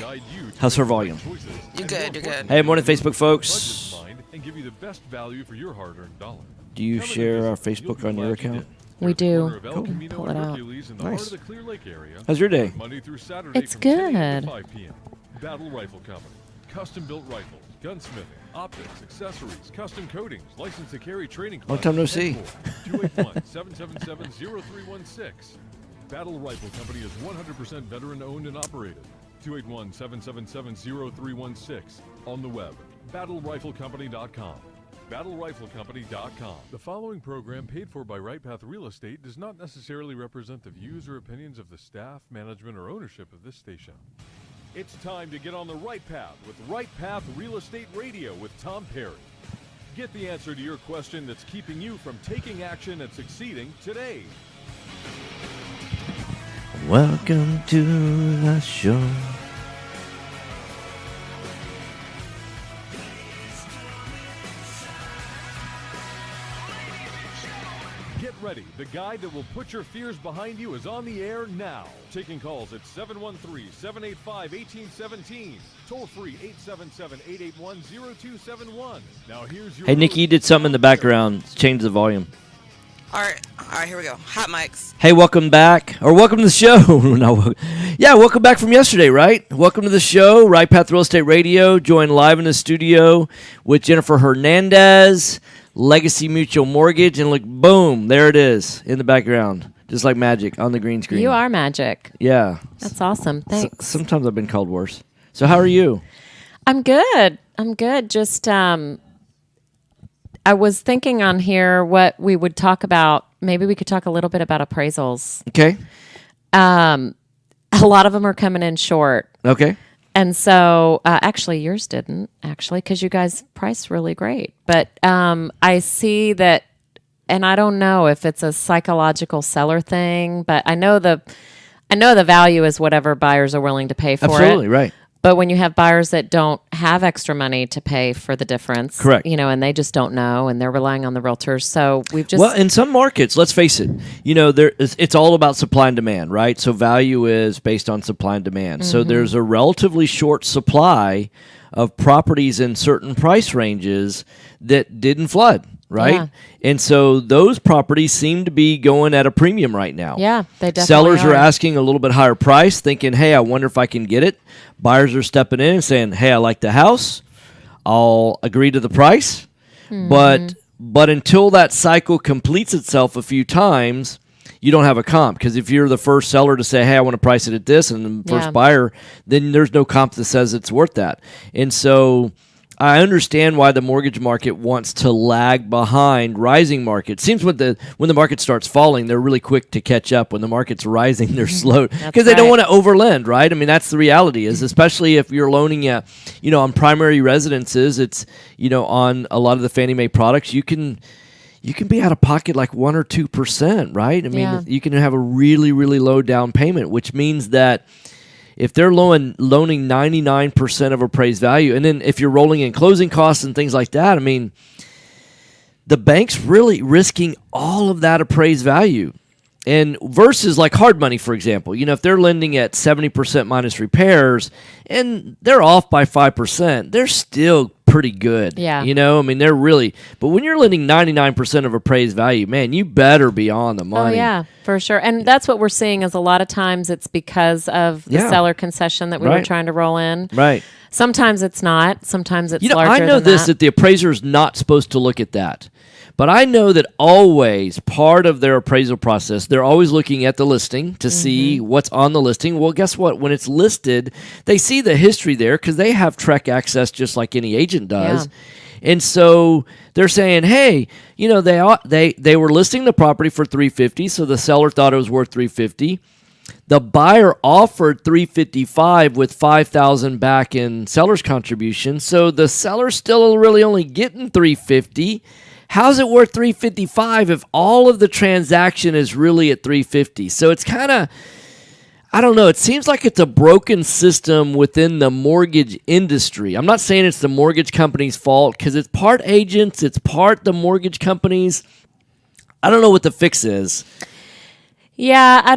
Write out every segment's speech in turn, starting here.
Okay. How's her volume? You're good. You're good. Hey, morning, Facebook folks. Do you share our Facebook on your account? We do. Cool. Pull it out. Nice. How's your day? It's good. Battle Rifle Company. Custom-built rifles, gunsmithing, optics, accessories, custom coatings, license to carry training classes. Long time no see. 281-777-0316. Battle Rifle Company is 100% veteran-owned and operated. 281-777-0316. On the web, battleriflecompany.com. BattleRifleCompany.com. The following program, paid for by Right Path Real Estate, does not necessarily represent the views or opinions of the staff, management, or ownership of this station. It's time to get on the right path with Right Path Real Estate Radio with Tom Perry. Get the answer to your question that's keeping you from taking action and succeeding today. Welcome to the show. Get ready. The guy that will put your fears behind you is on the air now. Taking calls at 713-785-1817. Toll free 877-881-0271. Now here's your Hey, Nikki, you did something in the background. Change the volume. All right, here we go. Hot mics. Hey, welcome back. Or welcome to the show. Welcome back from yesterday, right? Welcome to the show, Right Path Real Estate Radio. Joined live in the studio with Jennifer Hernandez, Legacy Mutual Mortgage, and look, boom, there it is in the background, just like magic on the green screen. You are magic. Yeah. That's awesome. Thanks. Sometimes I've been called worse. So how are you? I'm good. Just, I was thinking on here what we would talk about. Maybe we could talk a little bit about appraisals. Okay. A lot of them are coming in short. Okay. And so, actually, yours didn't, because you guys priced really great. But I see that, and I don't know if it's a psychological seller thing, but I know the value is whatever buyers are willing to pay for it. Absolutely, right. But when you have buyers that don't have extra money to pay for the difference, correct, and they just don't know, and they're relying on the realtors. So we've just... Well, in some markets, let's face it, it's all about supply and demand, right? So value is based on supply and demand. Mm-hmm. So there's a relatively short supply of properties in certain price ranges that didn't flood, right? Yeah. And so those properties seem to be going at a premium right now. Yeah, they definitely Sellers are asking a little bit higher price, thinking, hey, I wonder if I can get it. Buyers are stepping in and saying, hey, I like the house. I'll agree to the price. Mm-hmm. But until that cycle completes itself a few times, you don't have a comp. Because if you're the first seller to say, hey, I want to price it at this, and the first buyer, then there's no comp that says it's worth that. And so I understand why the mortgage market wants to lag behind rising markets. Seems when the market starts falling, they're really quick to catch up. When the market's rising, they're slow because they don't want to overlend, right? I mean, that's the reality. Is especially if you're loaning on primary residences, it's on a lot of the Fannie Mae products, you can be out of pocket like 1 or 2%, right? I mean, you can have a really, really low down payment, which means that if they're loaning 99% of appraised value, and then if you're rolling in closing costs and things like that, I mean, the bank's really risking all of that appraised value. And versus like hard money, for example, if they're lending at 70% minus repairs and they're off by 5%, they're still pretty good. Yeah. I mean, they're really, but when you're lending 99% of appraised value, man, you better be on the money. Oh, yeah, for sure. And that's what we're seeing is a lot of times it's because of the seller concession that we were trying to roll in. Right. Sometimes it's not. Sometimes it's larger I know than that the appraiser is not supposed to look at that. But I know that always part of their appraisal process, they're always looking at the listing to see what's on the listing. Well, guess what? When it's listed, they see the history there because they have TREC access just like any agent does. Yeah. And so they're saying, hey, they were listing the property for $350,000, so the seller thought it was worth $350,000. The buyer offered $355,000 with $5,000 back in seller's contribution, so the seller's still really only getting $350,000. How's it worth $355,000 if all of the transaction is really at $350,000? So it's kind of, I don't know. It seems like it's a broken system within the mortgage industry. I'm not saying it's the mortgage company's fault because it's part agents, it's part the mortgage companies. I don't know what the fix is. Yeah, I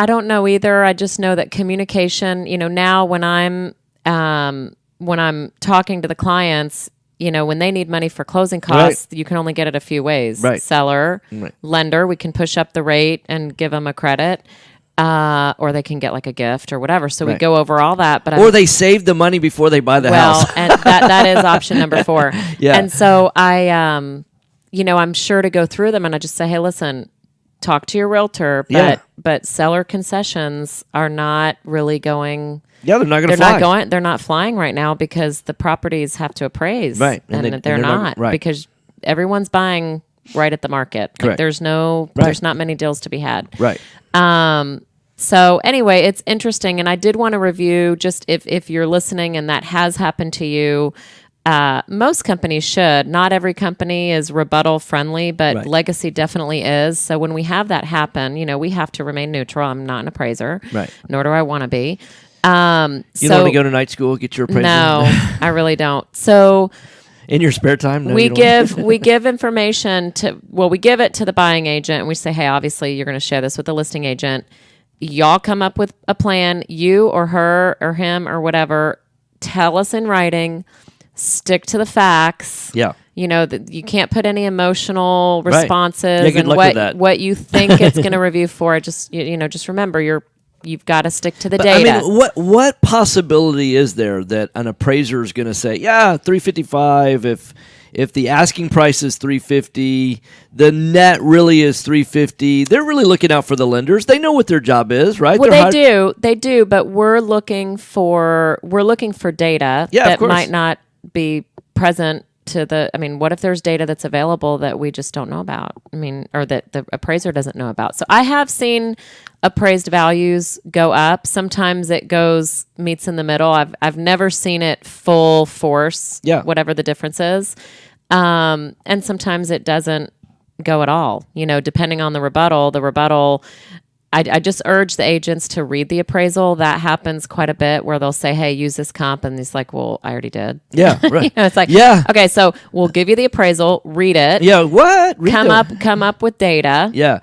don't know either. I just know that communication, now when I'm talking to the clients, when they need money for closing costs, you can only get it a few ways. Right. Seller, lender, we can push up the rate and give them a credit. Or they can get like a gift or whatever. So we go over all that, or they save the money before they buy the house. and that is option number 4. Yeah. And so I'm sure to go through them and I just say, hey, listen, talk to your realtor, but seller concessions are not really going. Yeah, they're not going to fly. They're not flying right now because the properties have to appraise, right? And they're not because everyone's buying right at the market. Correct. Like there's not many deals to be had, right? So anyway, it's interesting, and I did want to review just if you're listening and that has happened to you. Most companies should. Not every company is rebuttal friendly, but Legacy definitely is. So when we have that happen, we have to remain neutral. I'm not an appraiser, right? Nor do I want to be. You don't want to go to night school, get your appraisal? No, I really don't. So in your spare time, no, we give information we give it to the buying agent, and we say, hey, obviously you're going to share this with the listing agent. Y'all come up with a plan, you or her or him or whatever, tell us in writing, stick to the facts. Yeah. That you can't put any emotional responses good and luck with that. what you think it's going to review for. Just, just remember you've got to stick to the data. I mean, what possibility is there that an appraiser is going to say, yeah, $355 if the asking price is $350, the net really is $350. They're really looking out for the lenders. They know what their job is, right? Well, they do, but we're looking for data that might not be present what if there's data that's available that we just don't know about? Or that the appraiser doesn't know about. So I have seen appraised values go up. Sometimes it meets in the middle. I've never seen it full force, whatever the difference is. And sometimes it doesn't go at all, depending on the rebuttal. I just urge the agents to read the appraisal. That happens quite a bit where they'll say, hey, use this comp. And he's like, well, I already did. Yeah, right. It's like, okay, so we'll give you the appraisal, read it. Yeah, what? Come up with data. Yeah.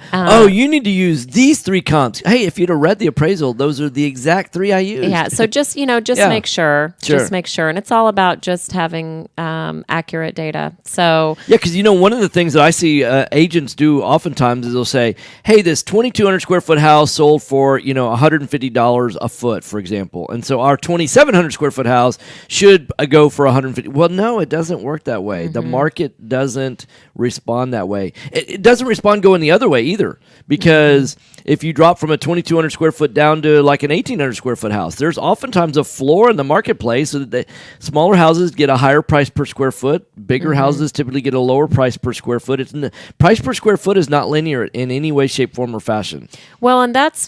You need to use these 3 comps. Hey, if you'd have read the appraisal, those are the exact 3 I used. Yeah, so just make sure. Just make sure. And it's all about just having accurate data. So yeah, because one of the things that I see agents do oftentimes is they'll say, hey, this 2,200 square foot house sold for $150 a foot, for example, and so our 2,700 square foot house should go for $150. Well, no, it doesn't work that way. The market doesn't respond that way. It doesn't respond going the other way either, because if you drop from a 2,200 square foot down to like an 1,800 square foot house, there's oftentimes a floor in the marketplace so that the smaller houses get a higher price per square foot. Bigger houses typically get a lower price per square foot. Price per square foot is not linear in any way, shape, form, or fashion. Well, and that's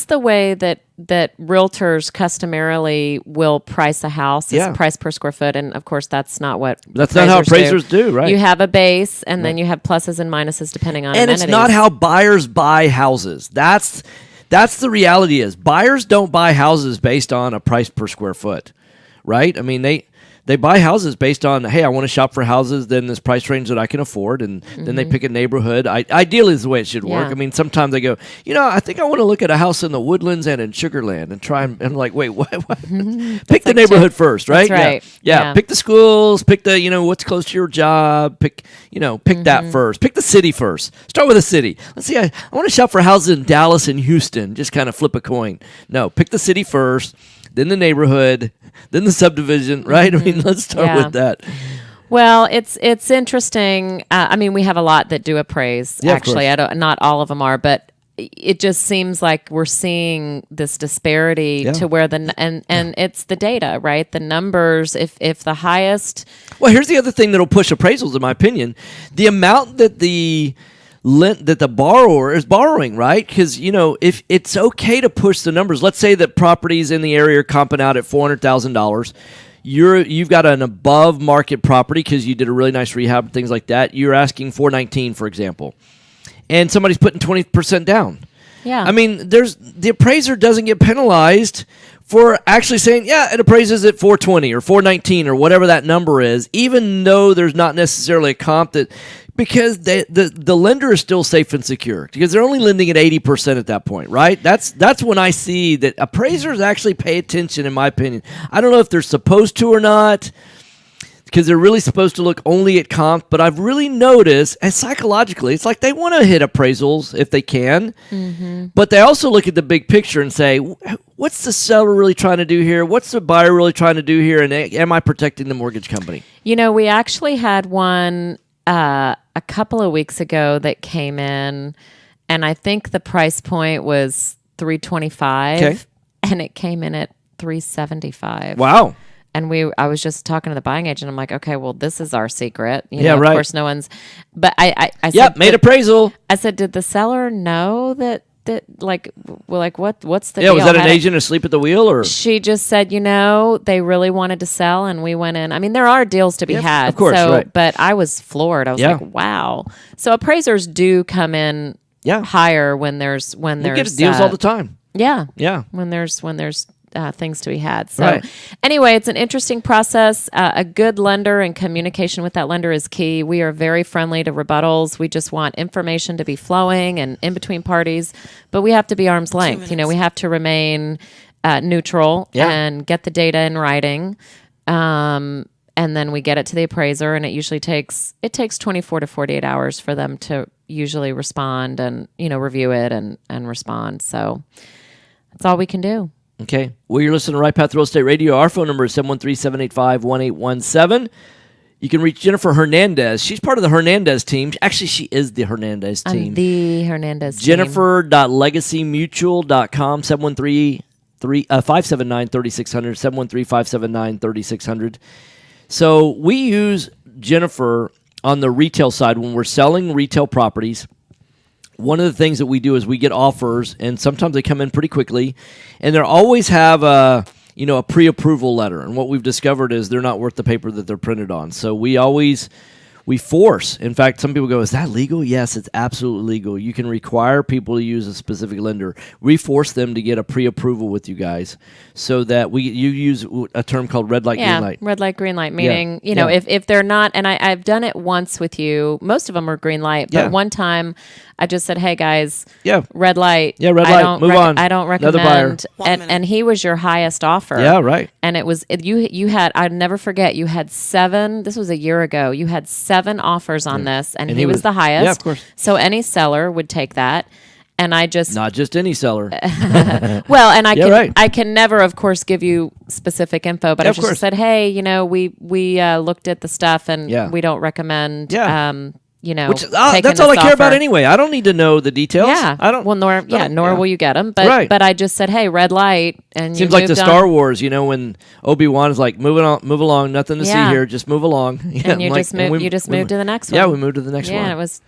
the way that realtors customarily will price a house. It's price per square foot, and of course that's not how appraisers do, right? You have a base, and then you have pluses and minuses depending on and amenities. It's not how buyers buy houses. That's the reality is buyers don't buy houses based on a price per square foot, right? They buy houses based on, hey, I want to shop for houses in this price range that I can afford, and then they pick a neighborhood. Ideally is the way it should work. Sometimes they go, I think I want to look at a house in the Woodlands and in Sugarland and try and I'm like, wait, what? Pick the neighborhood first, right? That's right. Yeah. Pick the schools, pick the, what's close to your job, pick that first. Pick the city first. Start with a city. Let's see, I want to shop for houses in Dallas and Houston. Just kind of flip a coin. No, pick the city first, then the neighborhood, then the subdivision, right? Let's start with that. Well, it's interesting. We have a lot that do appraise. Yeah, actually, not all of them are, but it just seems like we're seeing this disparity to where and it's the data, right? The numbers. If the highest. Well, here's the other thing that'll push appraisals, in my opinion: the amount that the borrower is borrowing, right? Because, if it's okay to push the numbers, let's say that properties in the area are comping out at $400,000. You've got an above market property because you did a really nice rehab and things like that. You're asking $419, for example, and somebody's putting 20% down. Yeah. The appraiser doesn't get penalized for actually saying, yeah, it appraises at 420 or 419 or whatever that number is, even though there's not necessarily a comp that, because the lender is still safe and secure because they're only lending at 80% at that point, right? That's when I see that appraisers actually pay attention, in my opinion. I don't know if they're supposed to or not, because they're really supposed to look only at comp, but I've really noticed, and psychologically, it's like they want to hit appraisals if they can, but they also look at the big picture and say, what's the seller really trying to do here? What's the buyer really trying to do here? And am I protecting the mortgage company? You know, we actually had one a couple of weeks ago that came in, and I think the price point was $325, and it came in at $375. Wow. And I was just talking to the buying agent. I'm like, okay, well, this is our secret. You know, right. Of course, no one's. But I said, Yep, made appraisal. I said, did the seller know that like, well, like what's the deal? Was that an agent asleep at the wheel, or? She just said, they really wanted to sell, and we went in. I mean, there are deals to be had, of course, right. But I was floored. I was like, wow. So appraisers do come in higher when there's you get deals all the time. Yeah, yeah. When there's things to be had. So anyway, it's an interesting process. A good lender and communication with that lender is key. We are very friendly to rebuttals. We just want information to be flowing and in between parties, but we have to be arm's length. We have to remain neutral and get the data in writing. And then we get it to the appraiser, and it usually takes 24 to 48 hours for them to usually respond and, review it and respond. So that's all we can do. Okay. Well, you're listening to Right Path Real Estate Radio. Our phone number is 713-785-1817. You can reach Jennifer Hernandez. She's part of the Hernandez team. Actually, she is the Hernandez team. I'm the Hernandez team. Jennifer.legacymutual.com, 713-579-3600, 713-579-3600. So we use Jennifer on the retail side when we're selling retail properties. One of the things that we do is we get offers, and sometimes they come in pretty quickly, and they always have a pre-approval letter. And what we've discovered is they're not worth the paper that they're printed on. So we force. In fact, some people go, is that legal? Yes, it's absolutely legal. You can require people to use a specific lender. We force them to get a pre-approval with you guys so that you use a term called red light, green light. Red light, green light, meaning, if they're not, and I've done it once with you, most of them are green light, but one time I just said, hey guys, red light. Yeah, red light, move on. I don't recommend. Another buyer. And he was your highest offer. Yeah, right. And it was, you had, I'd never forget, you had 7, this was a year ago, you had 7 offers on this, and he was the highest. Yeah, of course. So any seller would take that. And I just not just any seller. Well, and I can never, of course, give you specific info, but I just said, hey, we looked at the stuff, and we don't recommend. That's all I care about anyway. I don't need to know the details. Yeah, I don't. Well, nor will you get them. But I just said, hey, red light, and seems like the Star Wars. When Obi-Wan is like, move along, nothing to see here, just move along. And you just moved to the next one. Yeah, we moved to the next one. Yeah, it was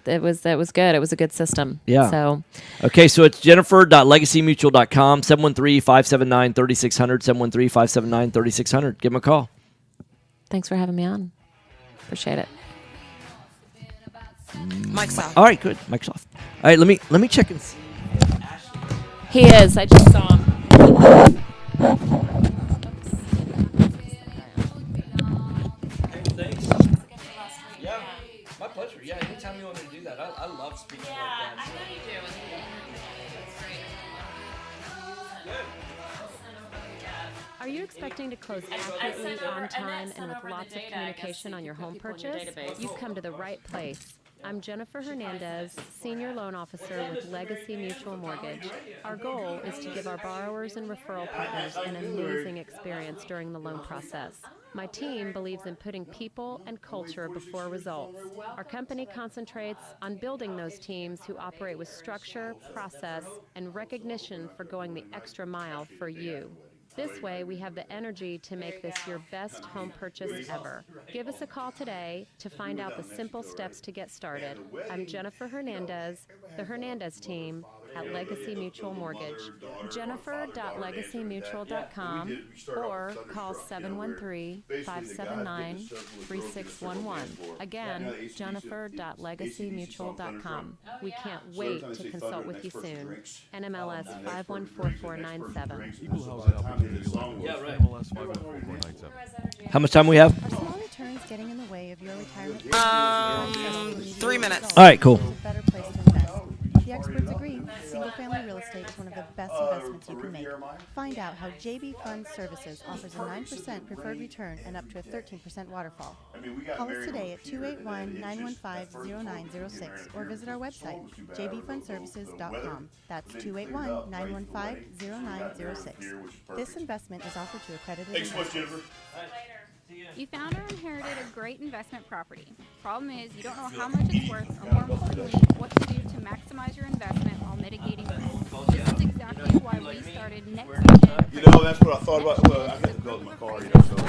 good. It was a good system. Yeah. So okay, so it's Jennifer.legacymutual.com, 713-579-3600, 713-579-3600. Give them a call. Thanks for having me on. Appreciate it. Mike's off. All right, good. Mike's off. All right, let me check and see. He is. I just saw him. Thanks. Yeah, my pleasure. Yeah, anytime you want me to do that, I love speaking like that. I know you do. Are you expecting to close accurately, on time, and with lots of communication on your home purchase? You've come to the right place. I'm Jennifer Hernandez, Senior Loan Officer with Legacy Mutual Mortgage. Our goal is to give our borrowers and referral partners an amazing experience during the loan process. My team believes in putting people and culture before results. Our company concentrates on building those teams who operate with structure, process, and recognition for going the extra mile for you. This way, we have the energy to make this your best home purchase ever. Give us a call today to find out the simple steps to get started. I'm Jennifer Hernandez, the Hernandez team, at Legacy Mutual Mortgage. Jennifer.legacymutual.com or call 713-579-3611. Again, Jennifer.legacymutual.com. We can't wait to consult with you soon. NMLS 514497. Equal housing opportunity lender. Yeah, right. MLS 514497. How much time we have? Are small returns getting in the way of your retirement? 3 minutes. All right, cool. It's a better place to invest. The experts agree, single-family real estate is one of the best investments you can make. Find out how JB Fund Services offers a 9% preferred return and up to a 13% waterfall. Call us today at 281-915-0906 or visit our website, jbfundservices.com. That's 281-915-0906. This investment is offered to accredited investors. You found or inherited a great investment property. Problem is, you don't know how much it's worth, or more importantly, what to do to maximize your investment while mitigating risk. This is exactly why we started Next Gen. You know, that's what I thought about. Well, I had to build my car, you know, so Real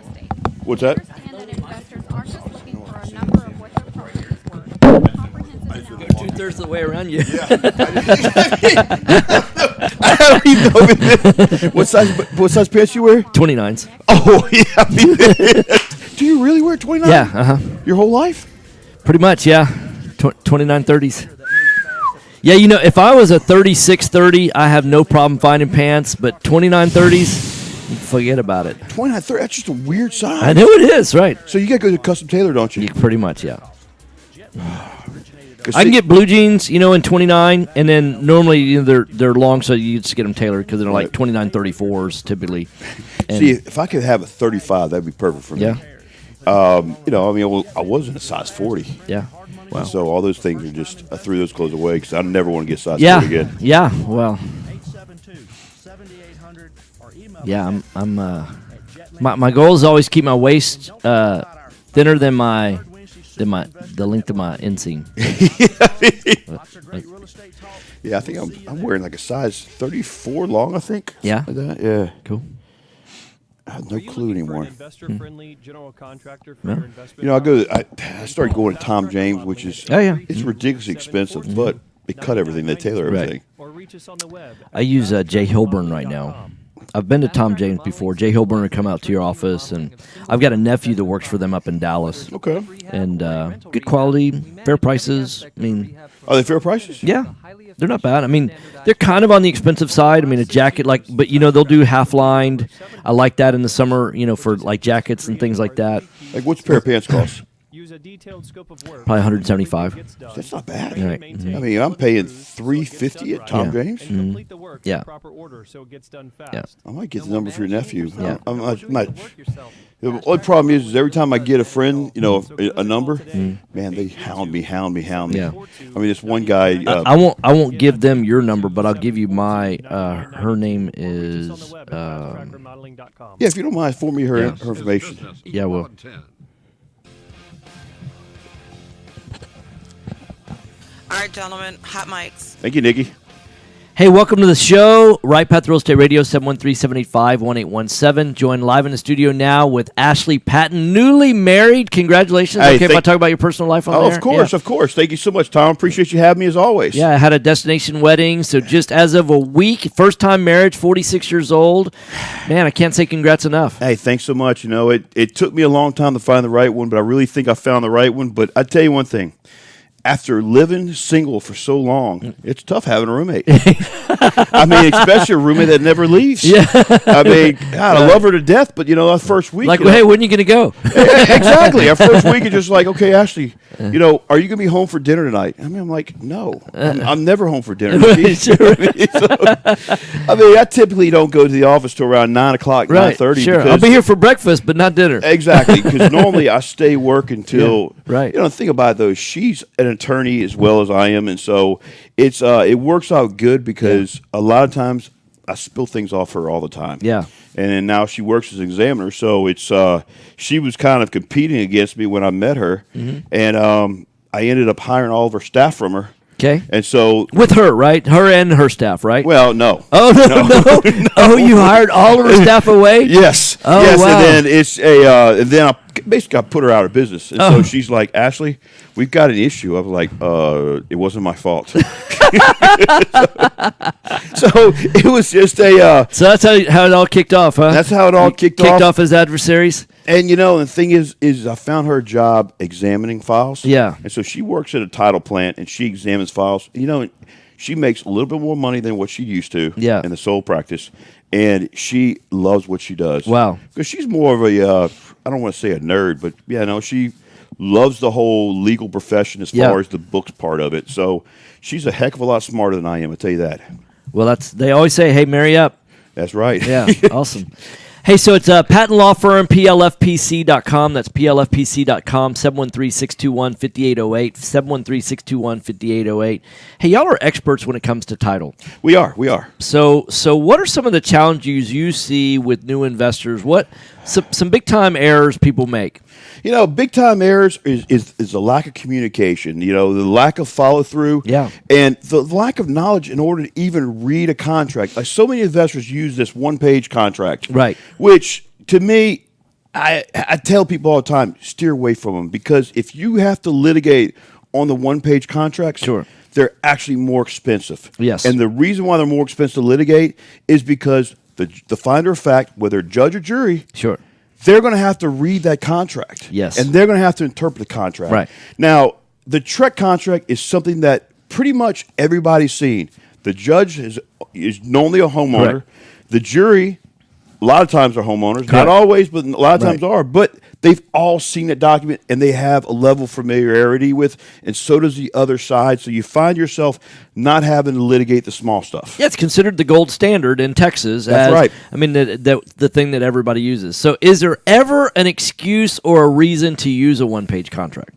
estate. What's that? Understand that investors aren't just looking for a number of what their property is worth. Comprehensive analysis. 2/3 of the way around you. I don't even know what size pants you wear. 29s. Oh yeah. I mean, do you really wear 29? Yeah, Your whole life? pretty much, yeah. 29 30s. Yeah, you know, if I was a 36 30, I have no problem finding pants, but 29 30s, forget about it. 29, 30. That's just a weird size. I know it is, right? So you got to go to custom tailor, don't you? Pretty much, yeah. 'Cause I can see- get blue jeans, you know, in 29, and then normally you know, they're long, so you just get them tailored because they're like 29 34s typically. And See, if I could have a 35, that'd be perfect for me. yeah, You know, I mean, I was in a size 40. yeah, wow. So all those things are just, I threw those clothes away because I never want to get size Yeah, 40 again. yeah, well, yeah, my goal is always keep my waist thinner than the length of my inseam. Yeah, I think I'm wearing like a size 34 long, I think. Yeah. Like that. Yeah. Cool. I have no clue anymore. Investor-friendly general contractor for Yeah. your investment. You know, I started going to Tom James, which is Oh, yeah. it's ridiculously expensive, but they cut everything, they tailor Right. everything. Or reach us on the web. I use Jay Hilburn right now. I've been to Tom James before. Jay Hilburn would come out to your office, and I've got a nephew that works for them up in Dallas. Okay. And good quality, fair prices. I mean, Are they fair prices? yeah, they're not bad. I mean, they're kind of on the expensive side. I mean, a jacket but you know, they'll do half lined. I like that in the summer, you know, for like jackets and things like that. Like what's a pair of pants cost? Use a detailed scope of work. Probably 175. That's not bad. Right. I mean, I'm paying $350 at Tom Yeah. James. And complete the work Yeah. in proper order so it gets done fast. Yeah. I might get the number for your nephew. Yeah. I'm not, Work yourself. the only problem is every time I get a friend, you know, a number, man, they hound me. Yeah. I mean, this one guy. I won't give them your number, but I'll give you my. Her name Reach us is. on the web at contractormodeling.com. Yeah, if you don't mind, forward me her Yeah. information. Yeah, well. All right, gentlemen, hot mics. Thank you, Nikki. Hey, welcome to the show. Right Path Real Estate Radio, 713-785-1817. Joined live in the studio now with Ashley Patten, newly married. Congratulations. Hey, Okay, if I talk about your personal life on there? Of course, Yeah. of course. Thank you so much, Tom. Appreciate you having me as always. Yeah, I had a destination wedding, so just as of a week, first time marriage, 46 years old. Man, I can't say congrats enough. Hey, thanks so much. You know, it took me a long time to find the right one, but I really think I found the right one. But I tell you one thing. After living single for so long, it's tough having a roommate. I mean, especially a roommate that never leaves. Yeah. I mean, God, I love her to death, but, you know, our first week. Like, you know, hey, when are you going to go? exactly. Our first week is just like, okay, Ashley, you know, are you going to be home for dinner tonight? I mean, I'm like, no. I'm never home for dinner. I mean, I typically don't go to the office till around 9 o'clock, Right, 9:30. sure. I'll be here for breakfast, but not dinner. Exactly, because normally I stay working till right. You know, think about it, though. She's an attorney as well as I am, and so it's it works out good because a lot of times I spill things off her all the time. Yeah. And then now she works as an examiner, so it's she was kind of competing against me when I met her, and I ended up hiring all of her staff from her. Okay. And so With her, right? Her and her staff, right? well, no. Oh, no. Oh, you hired all of her staff away? Yes. Oh, yes, wow. and then it's a and then basically I put her out of business. And so she's like, Ashley, we've got an issue. I was like, it wasn't my fault. So it was just a. So that's how it all kicked off, huh? That's how it all kicked off as adversaries. And the thing is I found her a job examining files. Yeah. And so she works at a title plant and she examines files. She makes a little bit more money than what she used to. Yeah. In the sole practice, and she loves what she does. Wow. Because she's more of a I don't want to say a nerd, but she loves the whole legal profession as far as the books part of it. So she's a heck of a lot smarter than I am. I tell you that. Well, they always say, "Hey, marry up." That's right. Yeah, awesome. Hey, so it's Patten Law Firm, plfpc.com. That's plfpc.com, 713-621-5808, 713-621-5808. Hey, y'all are experts when it comes to title. We are. So what are some of the challenges you see with new investors? What some big-time errors people make? Big time errors is the lack of communication, the lack of follow through, and the lack of knowledge in order to even read a contract. Like so many investors use this 1-page contract, right? Which to me, I tell people all the time, steer away from them, because if you have to litigate on the 1-page contracts, they're actually more expensive. Yes, and the reason why they're more expensive to litigate is because the finder of fact, whether judge or jury, they're going to have to read that contract. Yes. And they're going to have to interpret the contract. Right. Now, the TREC contract is something that pretty much everybody's seen. The judge is normally a homeowner. Correct. The jury, a lot of times, are homeowners. Correct. Not always, but a lot of times are. But they've all seen that document, and they have a level of familiarity with, and so does the other side. So you find yourself not having to litigate the small stuff. Yeah, it's considered the gold standard in Texas. That's right. I mean, the thing that everybody uses. So is there ever an excuse or a reason to use a 1-page contract?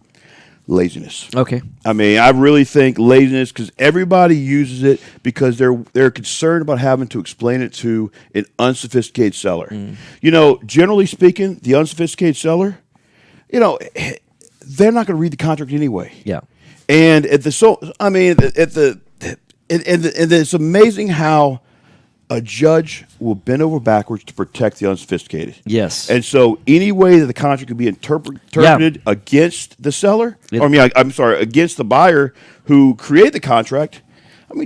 Laziness. Okay. I mean, I really think laziness, because everybody uses it because they're concerned about having to explain it to an unsophisticated seller. Generally speaking, the unsophisticated seller, they're not going to read the contract anyway. Yeah. And it's amazing how a judge will bend over backwards to protect the unsophisticated. Yes. And so any way that the contract can be interpreted against the seller, against the buyer who created the contract,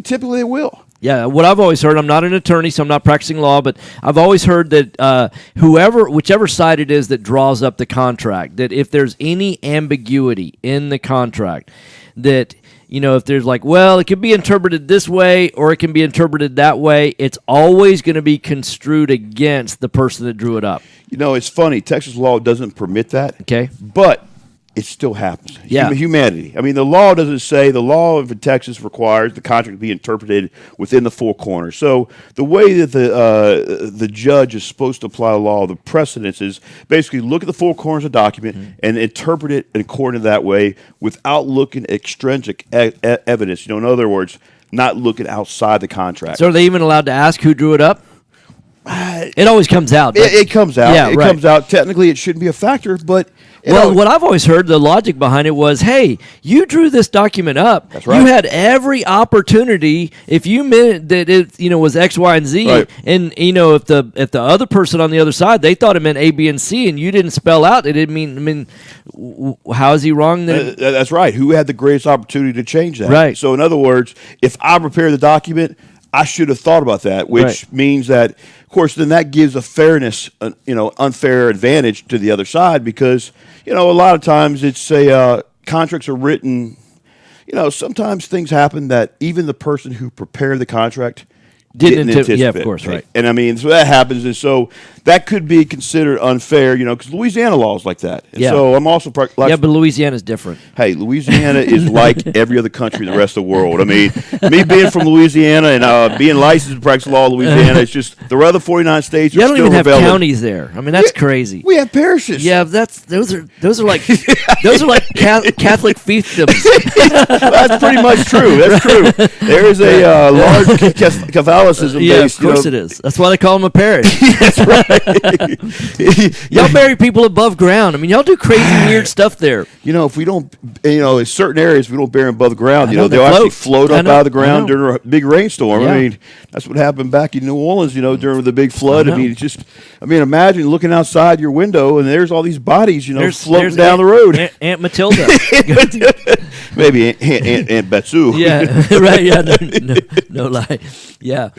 typically it will. Yeah, what I've always heard, I'm not an attorney, so I'm not practicing law, but I've always heard that whichever side it is that draws up the contract, that if there's any ambiguity in the contract, that if there's it could be interpreted this way or it can be interpreted that way, it's always going to be construed against the person that drew it up. It's funny. Texas law doesn't permit that. Okay. But it still happens. Yeah. Humanity. The law doesn't say, the law of Texas requires the contract to be interpreted within the four corners. So the way that the judge is supposed to apply the law, the precedence is basically look at the four corners of the document and interpret it according to that way without looking at extrinsic evidence. In other words, not looking outside the contract. So are they even allowed to ask who drew it up? It always comes out. It comes out. Yeah, it comes out. Technically, it shouldn't be a factor, but... what I've always heard, the logic behind it was, hey, you drew this document up. That's right. You had every opportunity, if you meant that it was X, Y, and Z, right. And if the other person on the other side, they thought it meant A, B, and C, and you didn't spell out, it didn't mean. How is he wrong? That's right. Who had the greatest opportunity to change that? Right. So in other words, if I prepare the document, I should have thought about that, which means that, of course, then that gives a fairness, unfair advantage to the other side, because, a lot of times it's contracts are written, sometimes things happen that even the person who prepared the contract didn't anticipate. Yeah, of course, right. And so that happens, and so that could be considered unfair, because Louisiana law is like that. And so I'm also but Louisiana's different. Hey, Louisiana is like every other country in the rest of the world. Me being from Louisiana and being licensed to practice law in Louisiana, it's just the other 49 states are you don't still even have rebelling. Counties there. That's crazy. We have parishes. Yeah, those are like Catholic fiefdoms. That's pretty much true. That's true. There is a large Catholicism Yeah, based. of course it is. That's why they call them a parish. That's right. Y'all bury people above ground. Y'all do crazy, weird stuff there. If we don't, in certain areas, we don't bury them above the ground. They'll They'll actually float up out of the ground during a big rainstorm. Yeah. That's what happened back in New Orleans. During the big flood. It's just I mean, imagine looking outside your window and there's all these bodies, floating there's down the road. Aunt Matilda. Maybe Aunt Betsu. Yeah, right. Yeah, no lie. Yeah.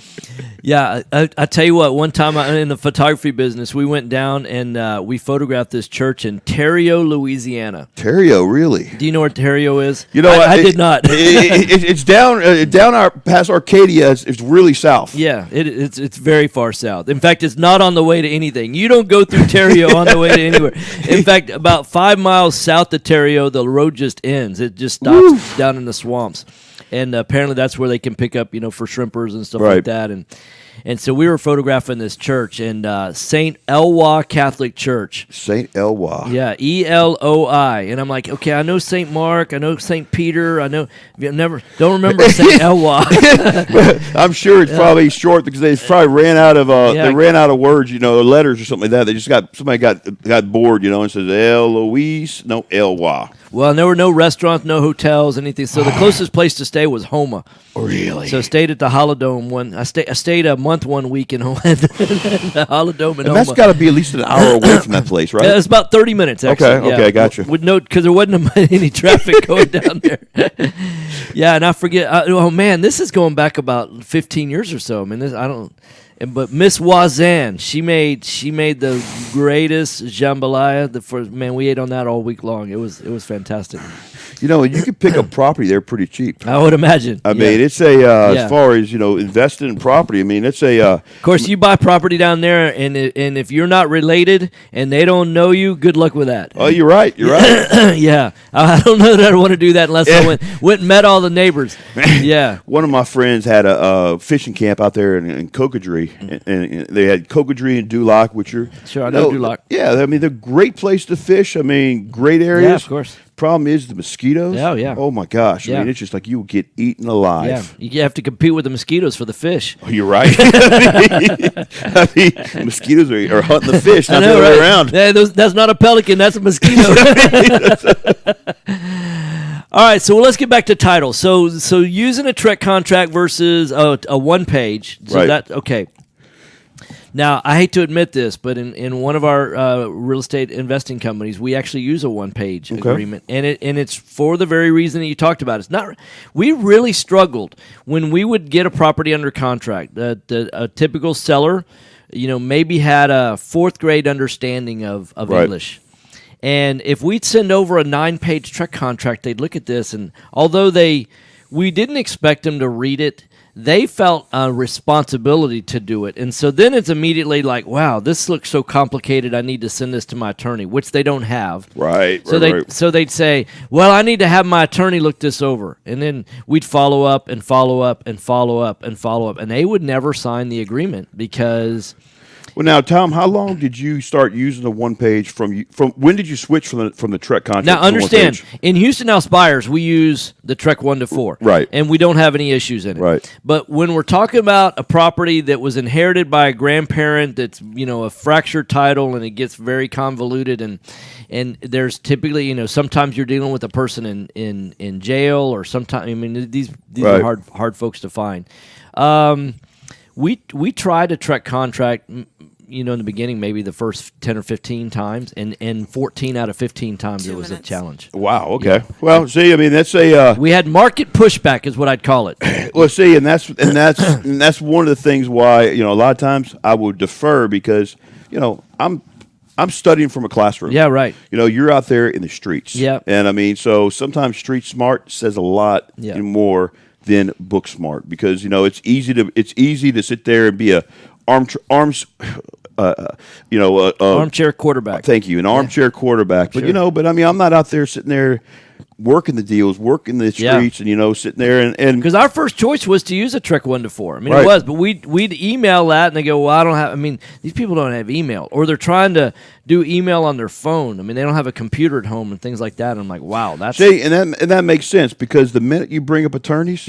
I tell you what. One time in the photography business, we went down and we photographed this church in Terrio, Louisiana. Terrio, really? Do you know where Terrio is? I did not. It's down past Arcadia. It's really south. Yeah, it's very far south. In fact, it's not on the way to anything. You don't go through Terrio on the way to anywhere. In fact, about 5 miles south of Terrio, the road just ends. It just stops down in the swamps. And apparently that's where they can pick up, for shrimpers and stuff like that. And so we were photographing this church in St. Eloi Catholic Church. St. Eloi. Yeah, Eloi. And I'm like, okay, I know St. Mark, I know St. Peter, don't remember St. Eloi. I'm sure it's probably short because they probably ran out of words, letters or something like that. They just somebody got bored, and says Eloise, no Eloi. Well, there were no restaurants, no hotels, anything. So the closest place to stay was Homa. Really? So I stayed at the Holodome one. I stayed a month 1 week in Homa, the Holodome in Homa. And that's got to be at least an hour away from that place, right? Yeah, it's about 30 minutes, actually. Okay, gotcha. Because there wasn't any traffic going down there. Yeah, and I forget. This is going back about 15 years or so. I mean, but Miss Wazan, she made the greatest jambalaya. We ate on that all week long. It was fantastic. You could pick up property there pretty cheap. I would imagine. I mean, it's as far as investing in property. I mean, it's Of course, you buy property down there, and if you're not related and they don't know you, good luck with that. Oh, you're right. You're right. Yeah, I don't know that I want to do that unless I went and met all the neighbors. Yeah. One of my friends had a fishing camp out there in Cocodrie, and they had Cocodrie and Duloc, which are sure I know Duloc. Yeah, I mean they're a great place to fish. I mean, great areas. Yeah, of course. Problem is the mosquitoes. Oh, yeah. Oh, my gosh. I mean, it's just like you will get eaten alive. Yeah, you have to compete with the mosquitoes for the fish. Oh, you're right. I mean, mosquitoes are hunting the fish, not the other way around. Yeah, that's not a pelican, that's a mosquito. All right, so let's get back to title. So using a Trek contract versus a one page. So right. Okay. Now, I hate to admit this, but in one of our real estate investing companies, we actually use a one-page agreement, and it's for the very reason that you talked about. It's not. We really struggled when we would get a property under contract. A typical seller, maybe had a fourth grade understanding of right. English. And if we'd send over a 9-page Trek contract, they'd look at this, and although we didn't expect them to read it, they felt a responsibility to do it. And so then it's immediately like, wow, this looks so complicated, I need to send this to my attorney, which they don't have. Right. So they'd say, well, I need to have my attorney look this over. And then we'd follow up and follow up and follow up and follow up. And they would never sign the agreement because... Well, now, Tom, how long did you start using the one page from when did you switch from the Trek contract? Now, understand, in Houston House Buyers, we use the Trek 1 to 4. Right. And we don't have any issues in it. Right. But when we're talking about a property that was inherited by a grandparent that's, a fractured title and it gets very convoluted and there's typically, sometimes you're dealing with a person in jail or sometimes, these right. are hard folks to find. We tried a Trek contract, in the beginning, maybe the first 10 or 15 times, and 14 out of 15 times it was a challenge. Wow, okay. Yeah. Well, see, I mean, that's a... we had market pushback is what I'd call it. Well, see, and that's one of the things why, a lot of times I would defer because, I'm studying from a classroom. Yeah, right. You're out there in the streets. Yeah. And, so sometimes street smart says a lot more than book smart because, it's easy to sit there and be a armchair quarterback. Thank you, an armchair quarterback. But sure. I'm not out there sitting there working the deals, working the streets, and sitting there and because our first choice was to use a Trek 1 to 4. Right. It was, but we'd email that, and they go, "Well, I don't have." These people don't have email, or they're trying to do email on their phone. They don't have a computer at home and things like that. And I'm like, wow, that's and that makes sense because the minute you bring up attorneys,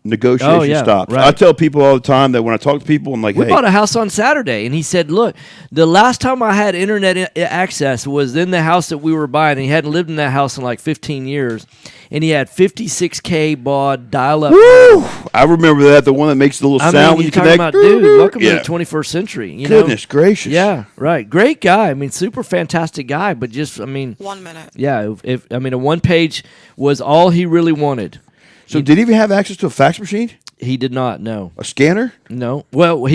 negotiation stops. right. I tell people all the time that when I talk to people, I'm like, We hey, bought a house on Saturday, and he said, look, the last time I had internet access was in the house that we were buying. And he hadn't lived in that house in like 15 years, and he had 56K baud dial-up. woo! I remember that, the one that makes the little sound when you're you talking connect. about, dude, welcome Yeah. to the 21st century. You Goodness know? gracious. Yeah, right. Great guy. I mean, super fantastic guy, but just, 1 minute. yeah, if a one page was all he really wanted. So did he even have access to a fax machine? He did not, no. A scanner? No. Well,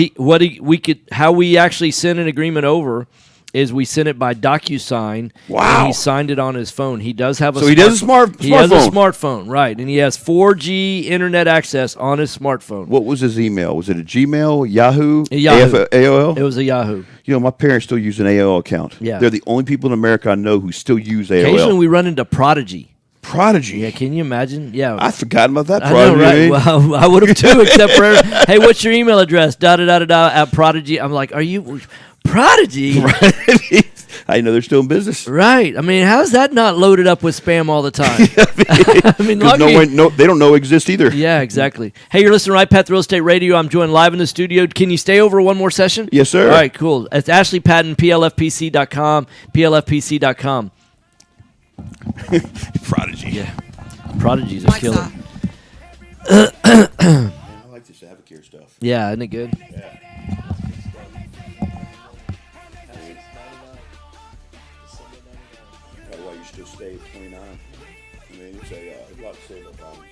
how we actually sent an agreement over is we sent it by DocuSign. Wow. And he signed it on his phone. He does have a So he does a He has a smartphone. smartphone, right. And he has 4G internet access on his smartphone. What was his email? Was it a Gmail, Yahoo, A Yahoo. AOL? It was a Yahoo. You know, my parents still use an AOL account. Yeah. They're the only people in America I know who still use AOL. Occasionally we run into Prodigy. Prodigy. Yeah, can you imagine? Yeah. I forgot about that I Prodigy. know, right? I mean. Well, I would have too, except for, hey, what's your email address? Da-da-da-da-da at Prodigy. I'm like, are you Prodigy? I know they're still in business. Right. I mean, how is that not loaded up with spam all the time? I mean, 'Cause they don't know exist either. Yeah, exactly. Hey, you're listening to Right Path Real Estate Radio. I'm joined live in the studio. Can you stay over one more session? Yes, sir. All right, cool. It's Ashley Patten, PLFPC.com, PLFPC.com. Prodigy. Yeah. Prodigy's a Mike's killer. up. I like this Avocare stuff. Yeah, isn't it good? That's why you still stay at 29. I mean, it's a lot to say about problems.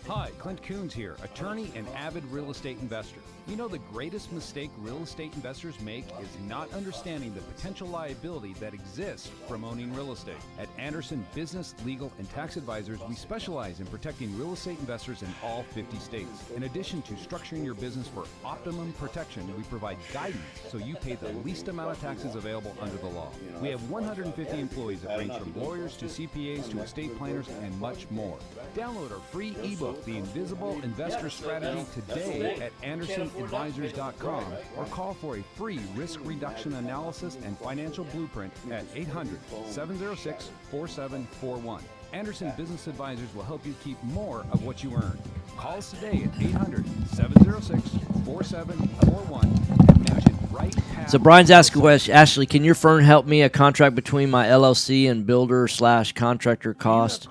Hi, Clint Coons here, attorney and avid real estate investor. You know, the greatest mistake real estate investors make is not understanding the potential liability that exists from owning real estate. At Anderson Business, Legal, and Tax Advisors, we specialize in protecting real estate investors in all 50 states. In addition to structuring your business for optimum protection, we provide guidance so you pay the least amount of taxes available under the law. We have 150 employees that range from lawyers to CPAs to estate planners and much more. Download our free ebook, The Invisible Investor Strategy, today at AndersonAdvisors.com or call for a free risk reduction analysis and financial blueprint at 800-706-4741. Anderson Business Advisors will help you keep more of what you earn. Call us today at 800-706-4741 and mention Right Path. So Brian's asking, Ashley, can your firm help me a contract between my LLC and builder/contractor cost?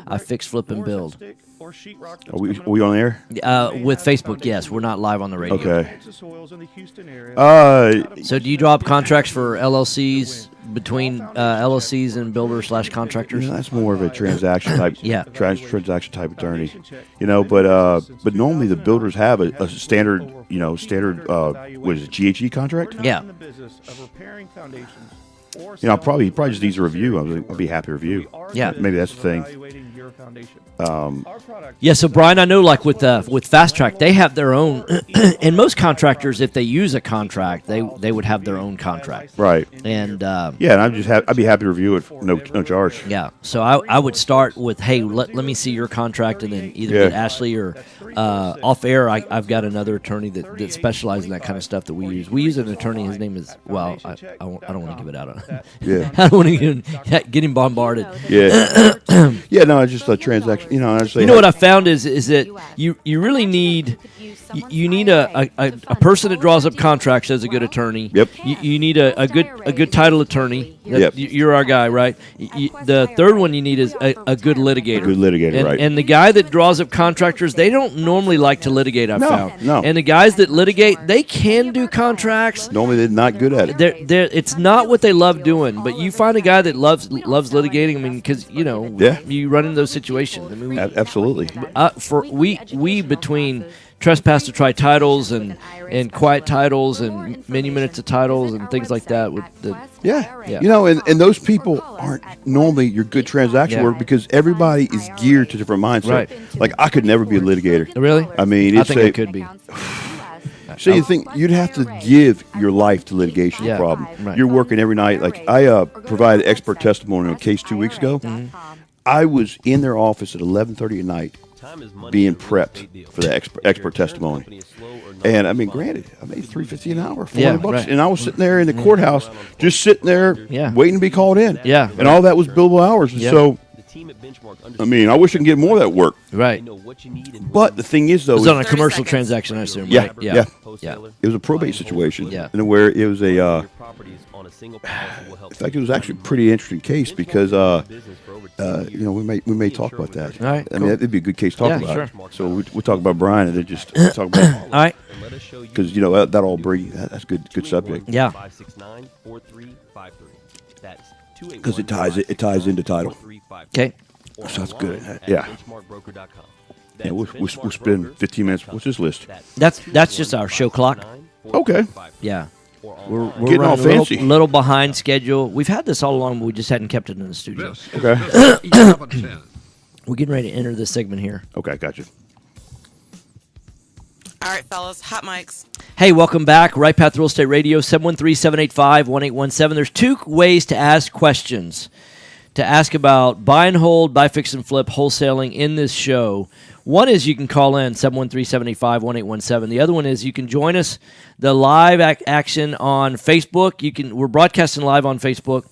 I fix, flip, and build. Are we on air? With Facebook, yes. We're not live on the radio. Okay. So do you draw up contracts for LLCs between LLCs and builder/contractors? That's more of a transaction type. Yeah. Transaction type attorney. You know, but normally the builders have a standard. What is it? GHE contract? Yeah. You know, he probably just needs a review. I'll be happy to review. Yeah. Maybe that's the thing. Yeah, so Brian, I know like with Fast Track, they have their own, and most contractors, if they use a contract, they would have their own contract. Right. And Yeah, and I'd be happy to review it for no charge. yeah, so I would start with, hey, let me see your contract, and then either get Ashley or off air. I've got another attorney that specializes in that kind of stuff that we use. We use an attorney. His name is I don't want to give it out. Yeah. I don't want to get him bombarded. Yeah. Yeah. No, it's just a transaction. You know, You know what I found is that you really need a person that draws up contracts as a good attorney. Yep. You need a good title attorney. Yep. You're our guy, right? The third one you need is a good litigator. Good litigator, and, right. And the guy that draws up contractors, they don't normally like to litigate, I've found. No. And the guys that litigate, they can do contracts. Normally they're not good at it. It's not what they love doing, but you find a guy that loves litigating. I mean, because you run into those situations. I mean, Absolutely. we between trespass to try titles and quiet titles and many minutes of titles and things like that. Yeah. Yeah. You know, and those people aren't normally your good transaction Yeah. work because everybody is geared to different mindset. Right. Like I could never be a litigator. Really? I mean, I it's think it could be. So you think you'd have to give your life to litigation Yeah. problem. Right. You're working every night. Like I provided expert testimony on a case 2 weeks ago. Mm-hmm. I was in their office at 11:30 at night being prepped for the expert testimony. And I mean, granted, I made $350 an hour, $400 bucks, right. and I was sitting there in the courthouse, just sitting there, Yeah. waiting to be called in. Yeah. And all that was billable hours. And Yep. so team at Benchmark I mean, I wish I could get more of that work. Right. know what you need and But the thing is, though, It was on a 30 commercial seconds. transaction, I assume. Yeah, right? yeah. Yeah. it was a probate situation. Yeah. And where it was a, your properties on a single policy will help in fact, it was actually a pretty interesting case because, you know, we may talk about that. All right, I mean, it'd be a good case to talk Yeah, about. sure. So we'll talk about Brian and then just talk about All right. because you know that all bring that's good subject. Yeah. 569-4353. That's 'Cause it ties into title. Okay. So that's good. Yeah. Yeah, we'll spend 15 minutes. What's this list? That's just our show clock. Okay. Yeah. We're Getting all running fancy. a little behind schedule. We've had this all along, but we just hadn't kept it in the studio. Okay. We're getting ready to enter this segment here. Okay, gotcha. All right, fellas, hot mics. Hey, welcome back. Right Path Real Estate Radio, 713-785-1817. There's two ways to ask questions. To ask about buy and hold, buy, fix, and flip, wholesaling in this show. One is you can call in, 713-785-1817. The other one is you can join us, the live action on Facebook. We're broadcasting live on Facebook.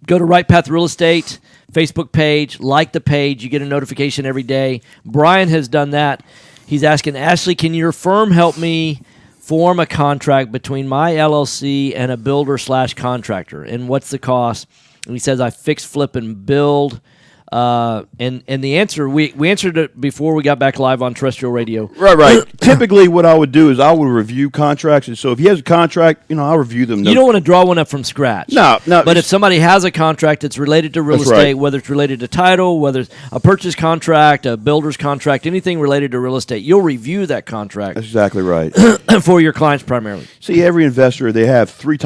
Go to Right Path Real Estate Facebook page, like the page. You get a notification every day. Brian has done that. He's asking, Ashley, can your firm help me form a contract between my LLC and a builder/contractor? And what's the cost? And he says, I fix, flip, and build. And the answer, we answered it before we got back live on terrestrial radio. Right. Typically, what I would do is I would review contracts, and so if he has a contract, you know, I'll review them. You don't want to draw one up from scratch. No. But if somebody has a contract that's related to real That's estate, right. whether it's related to title, whether it's a purchase contract, a builder's contract, anything related to real estate, you'll review that contract That's exactly right. for your clients primarily. See, every investor, they have three.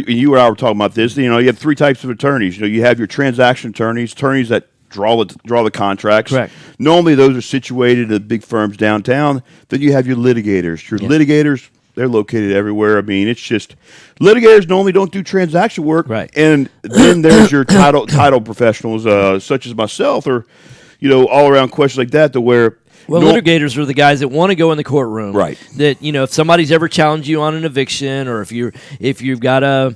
You and I were talking about this. You know, you have three types of attorneys. You know, you have your transaction attorneys that draw the contracts. Correct. Normally, those are situated at big firms downtown. Then you have your litigators. Your litigators, they're located everywhere. I mean, it's just litigators normally don't do transaction work. Right. And then there's your title professionals, such as myself, or you know, all around questions like that, to where. Well, litigators are the guys that want to go in the courtroom. Right. That, you know, if somebody's ever challenged you on an eviction, or if you've got a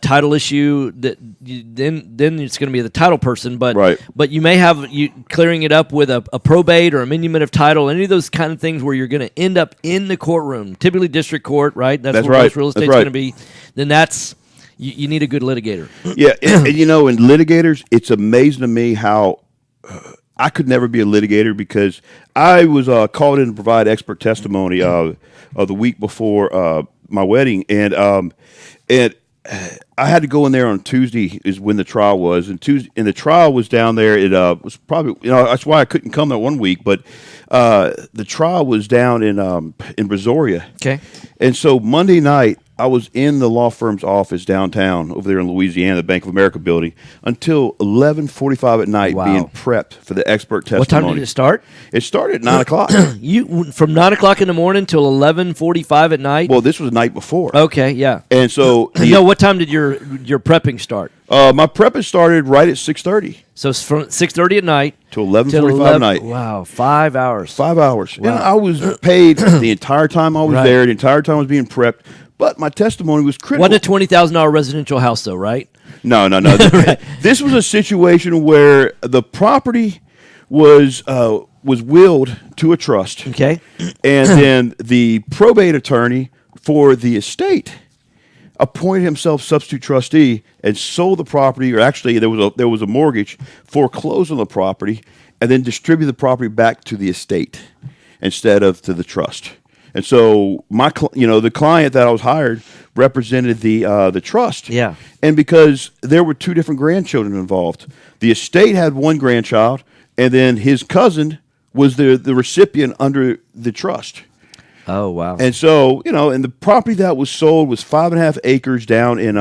title issue, then it's going to be the title person. But Right. but you may have clearing it up with a probate or amendment of title, any of those kind of things where you're going to end up in the courtroom, typically district court, right? That's where right. most real That's estate's right. going to be. Then that's you need a good litigator. Yeah, and you know, in litigators, it's amazing to me how I could never be a litigator because I was called in to provide expert testimony of the week before my wedding, and I had to go in there on Tuesday is when the trial was, and the trial was down there. It was probably, you know, that's why I couldn't come that one week, but the trial was down in Brazoria. Okay. And so Monday night, I was in the law firm's office downtown over there in Louisiana, the Bank of America building, until 11:45 at night, Wow. being prepped for the expert testimony. What time did it start? It started at 9 o'clock. You from 9 o'clock in the morning till 11:45 at night. Well, this was the night before. Okay, yeah. And so No, what time did your prepping start? my prepping started right at 6:30 So it's from 6:30 at night to 11:45 at night. Wow, 5 hours. 5 hours. Wow. And I was paid the entire time I was Right. there, the entire time I was being prepped, but my testimony was critical. Wasn't a $20,000 residential house though, right? No. This was a situation where the property was willed to a trust. Okay. And then the probate attorney for the estate appointed himself substitute trustee and sold the property, or actually there was a mortgage, foreclosed on the property, and then distributed the property back to the estate instead of to the trust. And so the client that I was hired represented the trust. Yeah. And because there were two different grandchildren involved, the estate had one grandchild, and then his cousin was the recipient under the trust. Oh wow. And so, and the property that was sold was 5.5 acres down in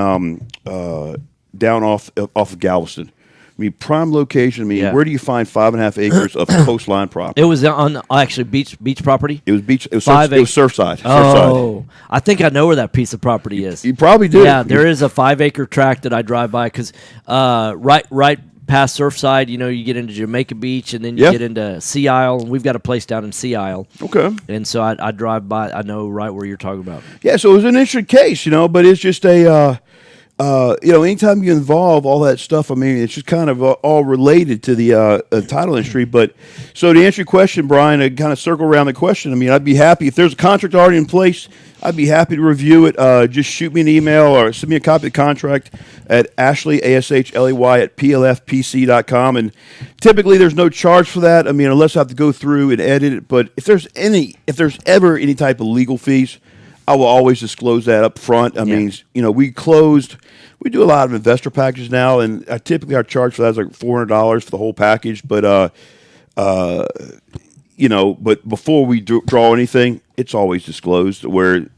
down off of Galveston. I mean, prime location. I mean, Yeah. where do you find 5.5 acres of coastline property? It was on actually beach property. It was beach. It was, Five it was Surfside. Oh, I think I know where that piece of property is. You probably do. Yeah, there is a 5-acre tract that I drive by because right past Surfside, you get into Jamaica Beach and then you Yeah. get into Sea Isle, and we've got a place down in Sea Isle. Okay. And so I drive by. I know right where you're talking about. Yeah, so it was an interesting case, but it's just anytime you involve all that stuff, I mean, it's just kind of all related to the title industry. But so to answer your question, Brian, to kind of circle around the question, I mean, I'd be happy if there's a contract already in place. I'd be happy to review it. Just shoot me an email or send me a copy of the contract at Ashley, ASHLEY, at PLFPC.com. And typically there's no charge for that. I mean, unless I have to go through and edit it. But if there's ever any type of legal fees, I will always disclose that up front. I mean, we do a lot of investor packages now, and typically our charge for that is like $400 for the whole package. But, but before we draw anything, it's always disclosed where,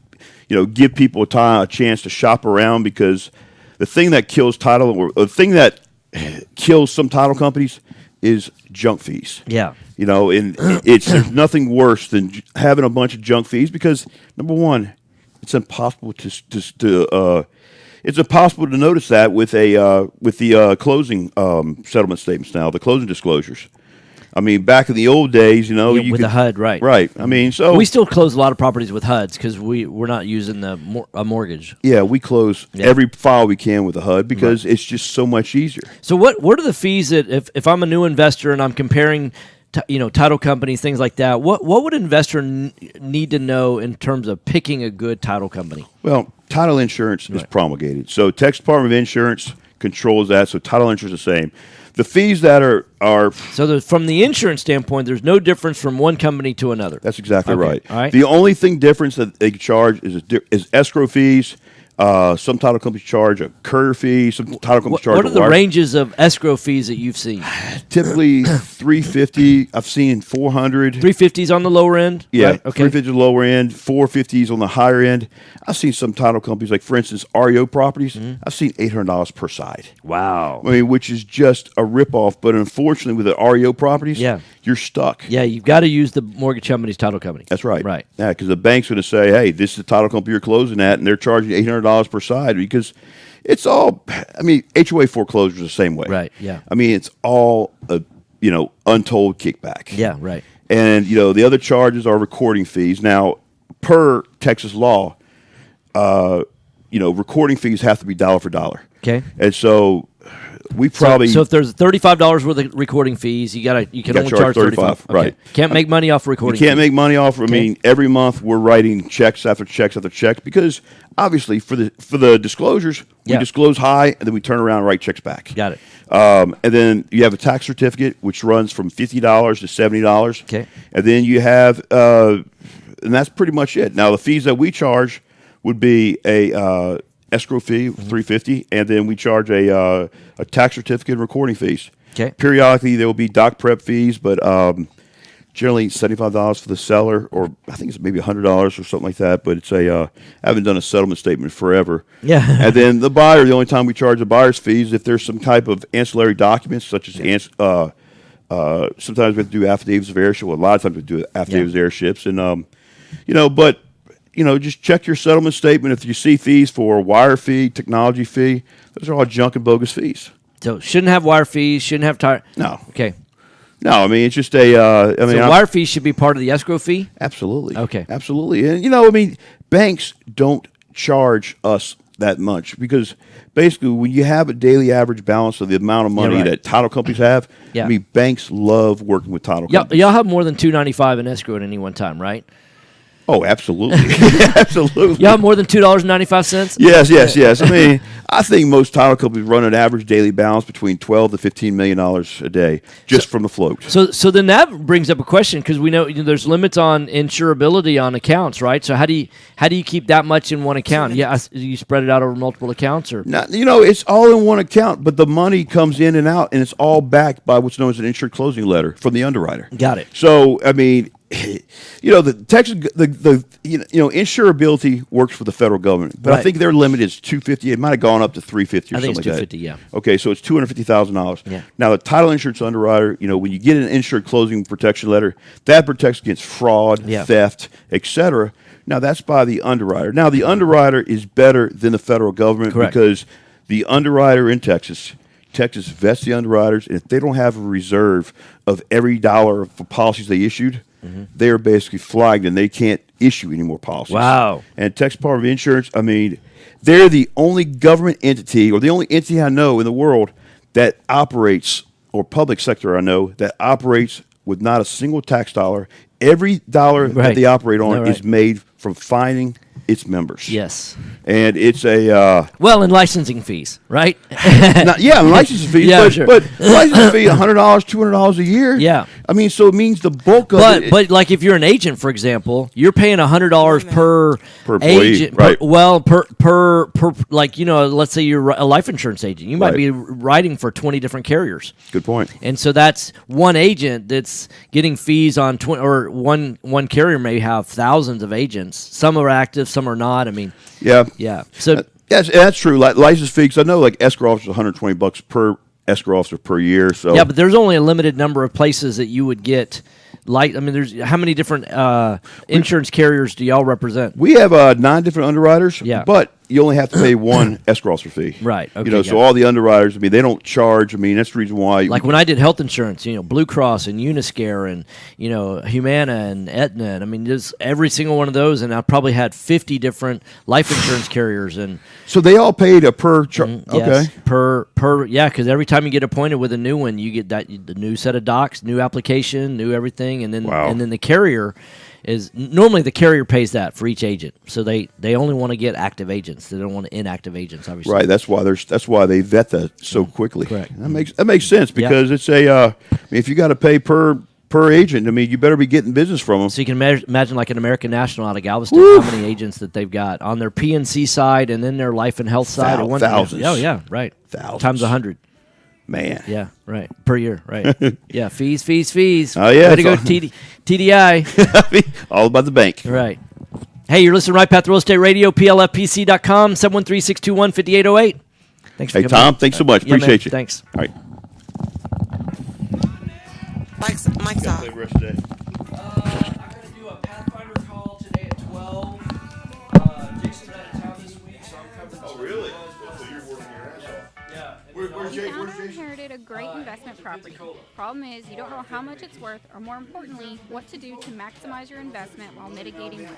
give people a chance to shop around, because the thing that kills title, or the thing that kills some title companies is junk fees. Yeah. And there's nothing worse than having a bunch of junk fees, because number one, it's impossible to notice that with the closing settlement statements now, the closing disclosures. I mean, back in the old days, with the HUD, right? Right. I mean, so we still close a lot of properties with HUDs because we're not using a mortgage. Yeah, we close every file we can with a HUD because it's just so much easier. So what are the fees that if I'm a new investor and I'm comparing, title companies, things like that? What would an investor need to know in terms of picking a good title company? Well, title insurance is promulgated, so Texas Department of Insurance controls that. So title insurance is the same. The fees that are so from the insurance standpoint, there's no difference from one company to another. That's exactly right. All right. The only thing difference that they charge is escrow fees. Some title companies charge a courier fee. Some title companies charge. What are the ranges of escrow fees that you've seen? Typically $350. I've seen $400. $350 on the lower end. Yeah, right? Okay. $350 on the lower end, $450 on the higher end. I've seen some title companies, like for instance REO Properties. I've seen $800 per side. Wow. I mean, which is just a ripoff. But unfortunately, with the REO Properties, you're stuck. Yeah, you've got to use the mortgage company's title company. That's right. Right. Yeah, because the bank's going to say, "Hey, this is the title company you're closing at," and they're charging $800 per side, because it's all. I mean, HOA foreclosures the same way. Right. Yeah. I mean, it's all untold kickback. Yeah. Right. And the other charges are recording fees. Now, per Texas law, recording fees have to be dollar for dollar. Okay. And so we probably so if there's $35 worth of recording fees, you can only charge $35. Okay. Right. Can't make money off recording. You can't fees. make money off. I mean, every month we're writing checks after checks after checks, because obviously for the disclosures, we disclose high and then we turn around and write checks back. Got it. And then you have a tax certificate, which runs from $50 to $70. Okay. And then you have, and that's pretty much it. Now the fees that we charge would be a escrow fee, $350, and then we charge a tax certificate and recording fees. Okay. Periodically there will be doc prep fees, but generally $75 for the seller, or I think it's maybe $100 or something like that. But it's I haven't done a settlement statement forever. Yeah. And then the buyer, the only time we charge the buyer's fees if there's some type of ancillary documents, such as sometimes we have to do affidavits of heirship. Well, a lot of times we do affidavits of heirships, and just check your settlement statement. If you see fees for wire fee, technology fee, those are all junk and bogus fees. So shouldn't have wire fees. Shouldn't have tire. No. Okay. No, I mean, it's just a. So wire fees should be part of the escrow fee? Absolutely. Okay. Absolutely. And, banks don't charge us that much, because basically when you have a daily average balance of the amount of money that title companies have, I mean, banks love working with title companies. Y'all have more than $2.95 in escrow at any one time, right? Oh, absolutely. Absolutely. You have more than $2.95? Yes. I mean, I think most title companies run an average daily balance between $12 to $15 million a day just from the float. So then that brings up a question, because we know there's limits on insurability on accounts, right? So how do you keep that much in one account? Yeah, you spread it out over multiple accounts, or it's all in one account, but the money comes in and out, and it's all backed by what's known as an insured closing letter from the underwriter. Got it. So I mean, the Texas, insurability works for the federal government, but I think their limit is $250. It might have gone up to $350 or something like that. I think it's $250. Yeah. Okay, so it's $250,000. Yeah. Now the title insurance underwriter, when you get an insured closing protection letter, that protects against fraud, theft, etc. Now that's by the underwriter. Now the underwriter is better than the federal government, because the underwriter in Texas vests the underwriters, and if they don't have a reserve of every dollar for policies they issued, they are basically flagged, and they can't issue any more policies. Wow. And Texas Department of Insurance, I mean, they're the only government entity, or the only entity I know in the world that operates, or public sector I know, that operates with not a single tax dollar. Every dollar that they operate on is made from finding its members. Yes. And it's a well, and licensing fees, right? Licensing fees. Yeah, but, sure. but licensing fee $100, $200 a year. Yeah. I mean, so it means the bulk of it. But like if you're an agent, for example, you're paying $100 per employee, agent. right? Per like let's say you're a life insurance agent, you might be writing for 20 different carriers. Good point. And so that's one agent that's getting fees on one carrier may have thousands of agents. Some are active, some are not. I mean, yeah. So that's true. Like license fees, I know, like escrow officer, $120 per escrow officer per year. So yeah, but there's only a limited number of places that you would get. Like, I mean, there's how many different insurance carriers do y'all represent? We have 9 different underwriters. Yeah. But you only have to pay one escrow officer fee. Right. Okay, so all the underwriters, I mean, they don't charge. I mean, that's the reason why. Like when I did health insurance, Blue Cross and Uniscare and, Humana and Aetna. And I mean, just every single one of those. And I probably had 50 different life insurance carriers. And so they all paid a per yes, okay. Because every time you get appointed with a new one, you get the new set of docs, new application, new everything. And then the carrier is normally the carrier pays that for each agent. So they only want to get active agents. They don't want inactive agents, obviously. Right. That's why they vet that so quickly. Correct. That makes sense because it's if you got to pay per agent, I mean, you better be getting business from them. So you can imagine like an American National out of Galveston, how many agents that they've got on their PNC side and then their life and health side. Thousands. Oh yeah, right. Thousands times 100. Man. Yeah, right. Per year, right. Yeah, fees. Oh, yeah. Way to go, TDI. All about the bank. Right. Hey, you're listening to Right Path Real Estate Radio, PLFPC.com, 713-621-5808. Thanks for coming. Hey, Tom, thanks so much. Appreciate you. Thanks. All right. Mike's off. I got to do a Pathfinder call today at 12. Jason's out of town this week, so I'm covering. Oh, really? So you're working your ass off. Yeah. You found or inherited a great investment property. Problem is, you don't know how much it's worth, or more importantly, what to do to maximize your investment while mitigating risk.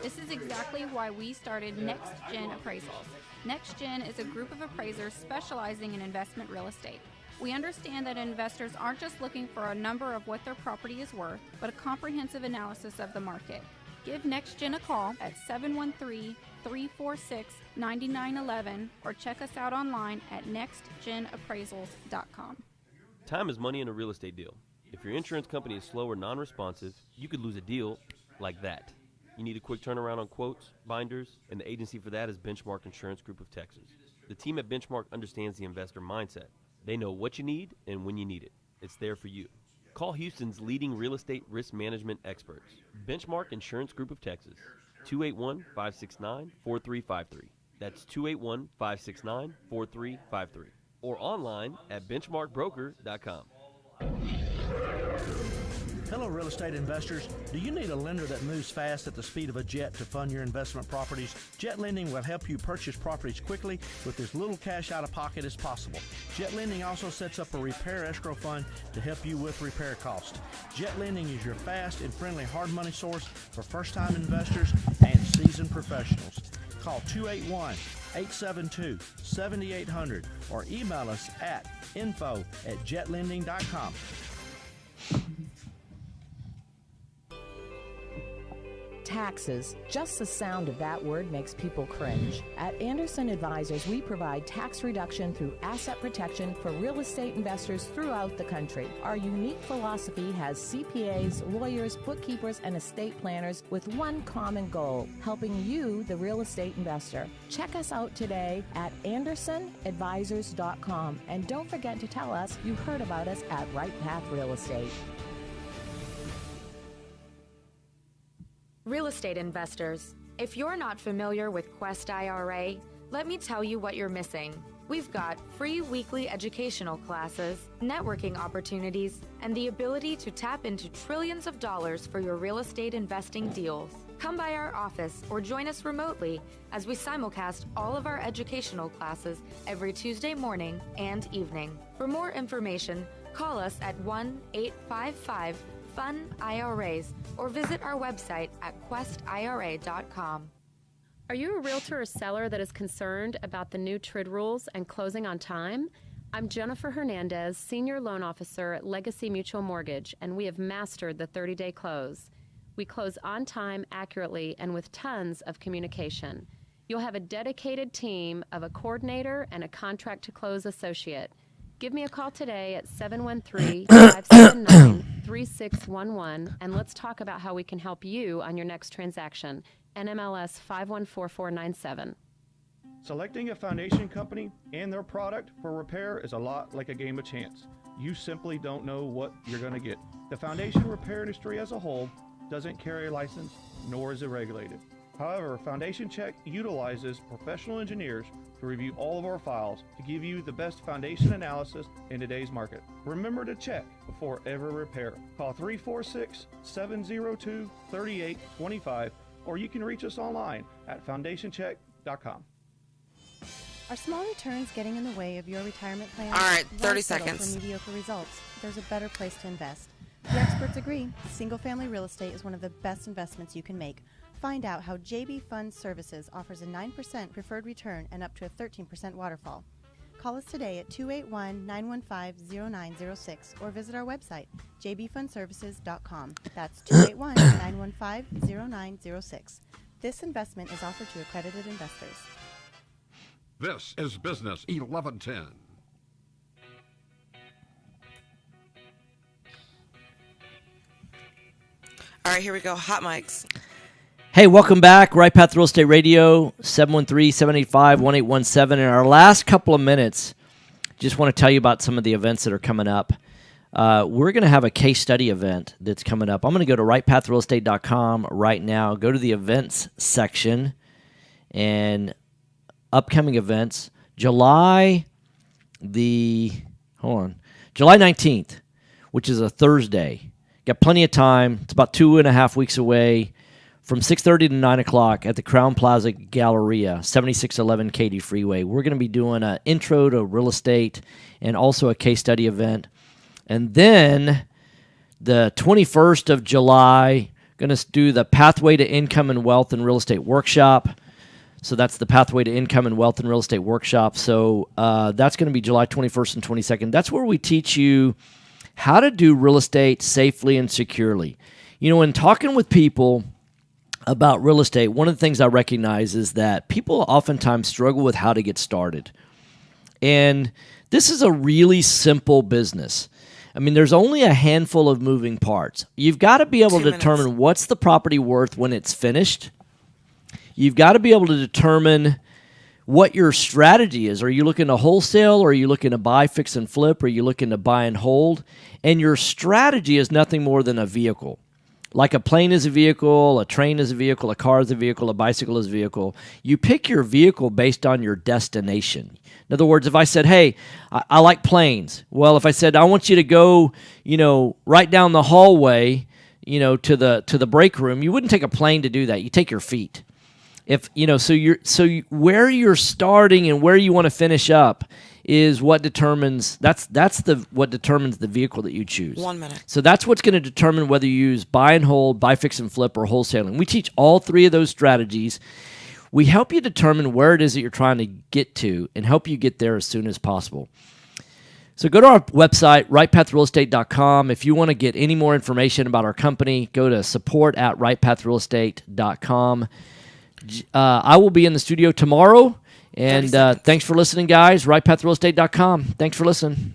This is exactly why we started Next Gen Appraisals. Next Gen is a group of appraisers specializing in investment real estate. We understand that investors aren't just looking for a number of what their property is worth, but a comprehensive analysis of the market. Give NextGen a call at 713-346-9911 or check us out online at nextgenappraisals.com. Time is money in a real estate deal. If your insurance company is slow or non-responsive, you could lose a deal like that. You need a quick turnaround on quotes, binders, and the agency for that is Benchmark Insurance Group of Texas. The team at Benchmark understands the investor mindset. They know what you need and when you need it. It's there for you. Call Houston's leading real estate risk management experts, Benchmark Insurance Group of Texas, 281-569-4353. That's 281-569-4353. Or online at benchmarkbroker.com. Hello, real estate investors. Do you need a lender that moves fast at the speed of a jet to fund your investment properties? Jet Lending will help you purchase properties quickly with as little cash out of pocket as possible. Jet Lending also sets up a repair escrow fund to help you with repair costs. Jet Lending is your fast and friendly hard money source for first-time investors and seasoned professionals. Call 281-872-7800 or email us at info@jetlending.com. Taxes. Just the sound of that word makes people cringe. At Anderson Advisors, we provide tax reduction through asset protection for real estate investors throughout the country. Our unique philosophy has CPAs, lawyers, bookkeepers, and estate planners with one common goal, helping you, the real estate investor. Check us out today at AndersonAdvisors.com, and don't forget to tell us you heard about us at Right Path Real Estate. Real estate investors, if you're not familiar with Quest IRA, let me tell you what you're missing. We've got free weekly educational classes, networking opportunities, and the ability to tap into trillions of dollars for your real estate investing deals. Come by our office or join us remotely as we simulcast all of our educational classes every Tuesday morning and evening. For more information, call us at 1-855 fun IRAs, or visit our website at questira.com. Are you a realtor or seller that is concerned about the new TRID rules and closing on time? I'm Jennifer Hernandez, Senior Loan Officer at Legacy Mutual Mortgage, and we have mastered the 30-day close. We close on time, accurately, and with tons of communication. You'll have a dedicated team of a coordinator and a contract-to-close associate. Give me a call today at 713-579-3611, and let's talk about how we can help you on your next transaction. NMLS 514497. Selecting a foundation company and their product for repair is a lot like a game of chance. You simply don't know what you're going to get. The foundation repair industry as a whole doesn't carry a license, nor is it regulated. However, Foundation Check utilizes professional engineers to review all of our files to give you the best foundation analysis in today's market. Remember to check before every repair. Call 346-702-3825, or you can reach us online at foundationcheck.com. Are small returns getting in the way of your retirement plan? All right, Why 30 settle seconds. For mediocre results. There's a better place to invest. The experts agree. Single-family real estate is one of the best investments you can make. Find out how JB Fund Services offers a 9% preferred return and up to a 13% waterfall. Call us today at 281-915-0906 or visit our website, jbfundservices.com. That's 281-915-0906. This investment is offered to accredited investors. This is Business 1110. All right, here we go. Hot mics. Hey, welcome back. Right Path Real Estate Radio, 713-785-1817. In our last couple of minutes, just want to tell you about some of the events that are coming up. We're going to have a case study event that's coming up. I'm going to go to rightpathrealestate.com right now, go to the events section, and upcoming events. July 19th, which is a Thursday. Got plenty of time. It's about 2.5 weeks away. From 6:30 to 9 o'clock at the Crown Plaza Galleria, 7611 Katy Freeway. We're going to be doing an intro to real estate and also a case study event. And then the 21st of July, going to do the Pathway to Income and Wealth and Real Estate Workshop. So that's the Pathway to Income and Wealth and Real Estate Workshop. So that's going to be July 21st and 22nd. That's where we teach you how to do real estate safely and securely. You know, in talking with people about real estate, one of the things I recognize is that people oftentimes struggle with how to get started. And this is a really simple business. I mean, there's only a handful of moving parts. You've got to be able to determine what's the property worth when it's finished. You've got to be able to determine what your strategy is. Are you looking to wholesale, or are you looking to buy, fix, and flip? Or are you looking to buy and hold? And your strategy is nothing more than a vehicle. Like a plane is a vehicle, a train is a vehicle, a car is a vehicle, a bicycle is a vehicle. You pick your vehicle based on your destination. In other words, if I said, hey, I like planes. Well, if I said, I want you to go, right down the hallway, to the break room, you wouldn't take a plane to do that. You take your feet. Where you're starting and where you want to finish up is what determines what determines the vehicle that you choose. 1 minute. So that's what's going to determine whether you use buy and hold, buy, fix, and flip, or wholesaling. We teach all three of those strategies. We help you determine where it is that you're trying to get to and help you get there as soon as possible. So go to our website, rightpathrealestate.com. If you want to get any more information about our company, go to support@rightpathrealestate.com. I will be in the studio tomorrow. And thanks for listening, guys. rightpathrealestate.com. Thanks for listening.